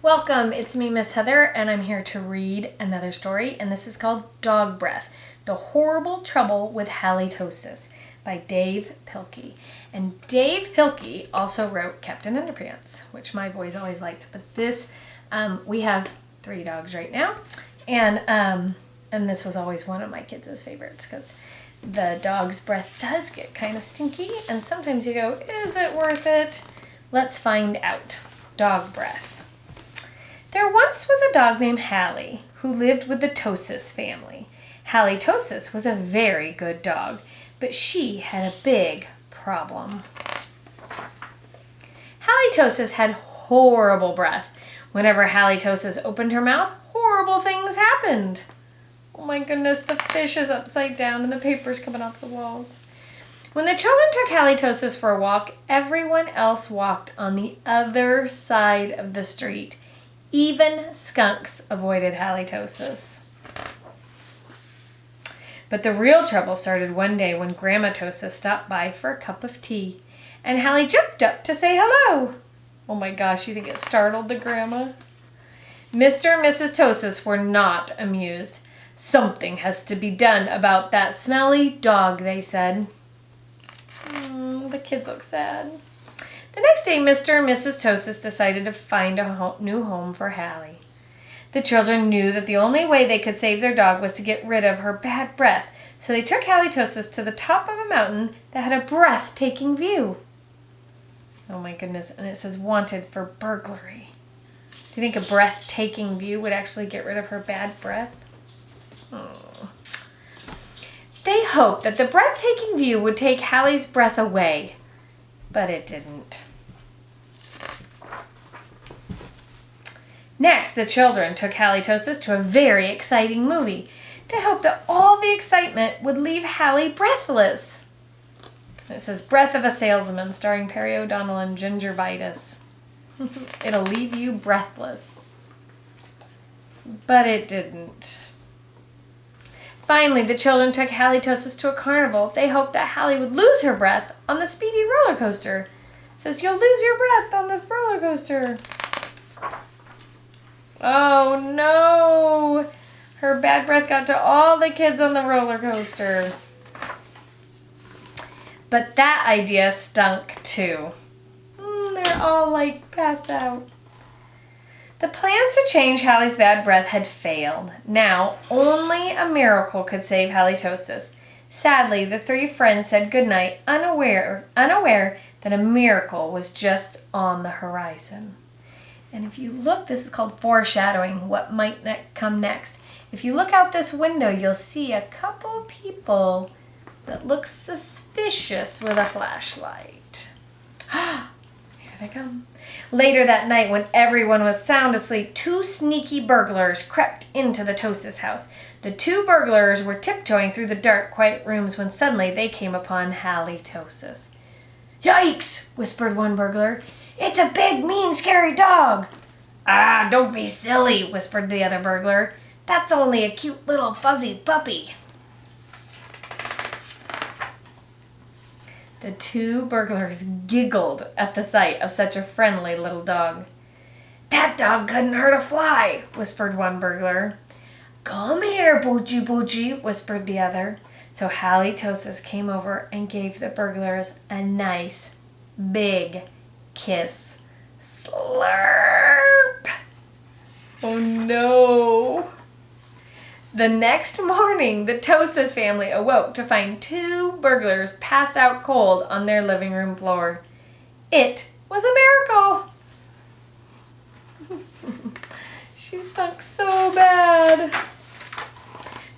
Welcome, it's me, Miss Heather, and I'm here to read another story, and this is called Dog Breath, The Horrible Trouble with Halitosis by Dav Pilkey. And Dav Pilkey also wrote Captain Underpants, which my boys always liked. But this, we have 3 dogs right now, and this was always one of my kids' favorites because the dog's breath does get kind of stinky, and sometimes you go, is it worth it? Let's find out. Dog breath. There once was a dog named Hallie who lived with the Tosis family. Halitosis was a very good dog, but she had a big problem. Halitosis had horrible breath. Whenever Halitosis opened her mouth, horrible things happened. Oh my goodness, the fish is upside down and the paper's coming off the walls. When the children took Halitosis for a walk, everyone else walked on the other side of the street. Even skunks avoided Halitosis. But the real trouble started one day when Grandma Tosis stopped by for a cup of tea, and Hallie jumped up to say hello. Oh my gosh, you think it startled the grandma? Mr. and Mrs. Tosis were not amused. Something has to be done about that smelly dog, they said. The kids look sad. The next day, Mr. and Mrs. Tosis decided to find a new home for Hallie. The children knew that the only way they could save their dog was to get rid of her bad breath, so they took Halitosis to the top of a mountain that had a breathtaking view. Oh my goodness, and it says wanted for burglary. Do you think a breathtaking view would actually get rid of her bad breath? Oh. They hoped that the breathtaking view would take Hallie's breath away. But it didn't. Next, the children took Halitosis to a very exciting movie. They hoped that all the excitement would leave Hallie breathless. It says Breath of a Salesman, starring Perry O'Donnell and Gingivitis. It'll leave you breathless. But it didn't. Finally, the children took Halitosis to a carnival. They hoped that Hallie would lose her breath on the speedy roller coaster. It says, you'll lose your breath on the roller coaster. Oh no! Her bad breath got to all the kids on the roller coaster. But that idea stunk too. They're all passed out. The plans to change Hallie's bad breath had failed. Now, only a miracle could save Halitosis. Sadly, the 3 friends said goodnight, unaware that a miracle was just on the horizon. And if you look, this is called foreshadowing, what might come next. If you look out this window, you'll see a couple people that look suspicious with a flashlight. Here they come. Later that night, when everyone was sound asleep, 2 sneaky burglars crept into the Tosis house. The 2 burglars were tiptoeing through the dark, quiet rooms when suddenly they came upon Halitosis. "Yikes!" whispered one burglar. "It's a big, mean, scary dog." "Ah, don't be silly," whispered the other burglar. "That's only a cute little fuzzy puppy." The 2 burglars giggled at the sight of such a friendly little dog. "That dog couldn't hurt a fly," whispered one burglar. "Come here, Poochie Poochie," whispered the other. So Halitosis came over and gave the burglars a nice, big kiss. Slurp! Oh no! The next morning, the Tosis family awoke to find 2 burglars passed out cold on their living room floor. It was a miracle! She stunk so bad.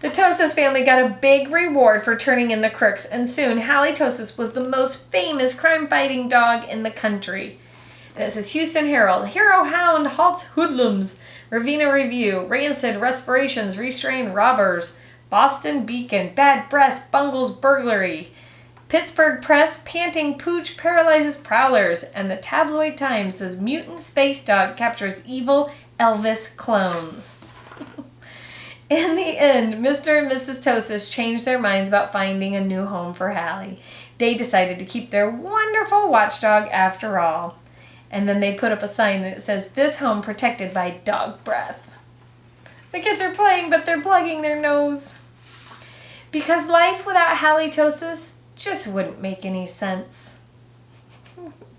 The Tosis family got a big reward for turning in the crooks, and soon Halitosis was the most famous crime-fighting dog in the country. And it says Houston Herald, Hero Hound halts hoodlums. Ravenna Review, Rancid Respirations restrain robbers. Boston Beacon, Bad Breath bungles burglary. Pittsburgh Press, Panting Pooch paralyzes prowlers. And the Tabloid Times says Mutant Space Dog captures evil Elvis clones. In the end, Mr. and Mrs. Tosis changed their minds about finding a new home for Hallie. They decided to keep their wonderful watchdog after all. And then they put up a sign and it says, "This home protected by dog breath." The kids are playing, but they're plugging their nose. Because life without halitosis just wouldn't make any sense.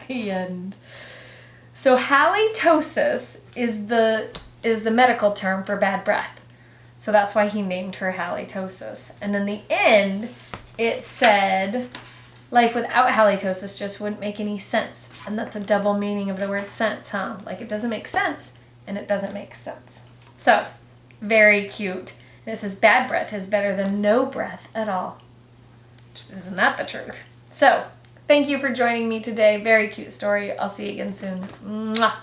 The end. So halitosis is the medical term for bad breath. So that's why he named her halitosis. And in the end, it said, life without halitosis just wouldn't make any sense. And that's a double meaning of the word sense, huh? Like it doesn't make sense and it doesn't make sense. So, very cute. And it says bad breath is better than no breath at all. Isn't that the truth? So, thank you for joining me today. Very cute story. I'll see you again soon. Mwah.